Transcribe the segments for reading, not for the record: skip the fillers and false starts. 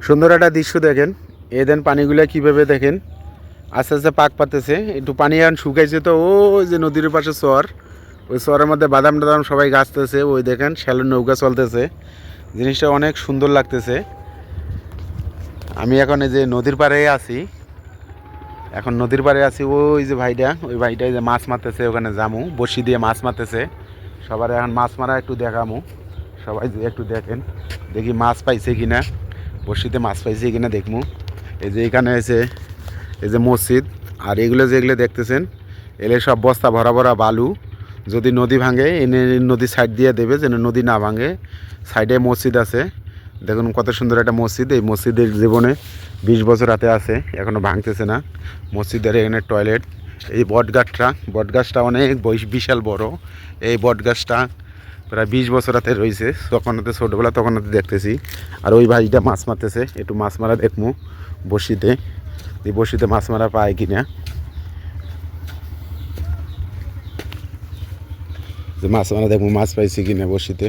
সুন্দর একটা দৃশ্য দেখেন। এই দেন পানিগুলো কীভাবে দেখেন আস্তে আস্তে পাক পাতেছে। একটু পানি এখন শুকাইছে তো ওই যে নদীর পাশে চর, ওই চরের মধ্যে বাদাম টাদাম সবাই গাছতেছে। ওই দেখেন শ্যালোর নৌকা চলতেছে, জিনিসটা অনেক সুন্দর লাগতেছে। আমি এখন এই যে নদীর পাড়ে আছি, এখন নদীর পাড়ে আছি। ওই যে ভাইটা, ওই ভাইটা যে মাছ মারতেছে, ওখানে জামু বড়শি দিয়ে মাছ মারতেছে। সবার এখন মাছ মারা একটু দেখামু, সবাই যে একটু দেখেন, দেখি মাছ পাইছে কিনা, বড়শিতে মাছ পাইছে কিনা দেখমু। এই যে এখানে এসে এই যে মসজিদ, আর এগুলো যেগুলো দেখতেছেন এলে সব বস্তা ভরা ভরা বালু। যদি নদী ভাঙে এনে নদী সাইড দিয়ে দেবে, যেন নদী না ভাঙে। সাইডে মসজিদ আছে, দেখুন কত সুন্দর একটা মসজিদ। এই মসজিদের জীবনে 20 বছর হাতে আছে, এখনও ভাঙতেছে না। মসজিদের এখানে টয়লেট। এই বটগাছটা অনেক বিশাল বড়। এই বটগাছটা প্রায় 20 বছর হাতে রয়েছে। তখন হাতে ছোটোবেলা, তখন হাতে দেখতেছি। আর ওই ভাইটা মাছ মারতেছে, একটু মাছ মারা দেখমু বড়শিতে, এই বড়শিতে মাছ মারা পায় কিনা। যে মাছ মারা দেখবো মাছ পাইছি কিনা বড়শিতে।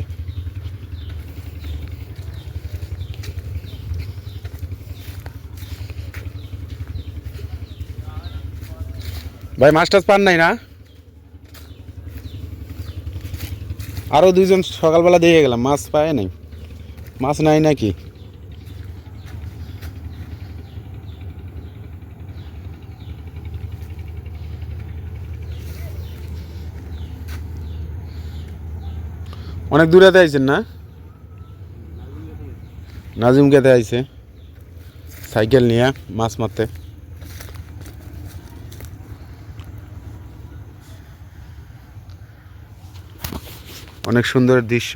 ভাই মাছ টাছ পান নাই না? আরও দুইজন সকালবেলা দিয়ে গেলাম, মাছ পায় নাই। মাছ নাই নাকি? অনেক দূরেতে আইছেন না? নাজিম খেতে আইছে সাইকেল নিয়ে মাছ মারতে। অনেক সুন্দর দৃশ্য।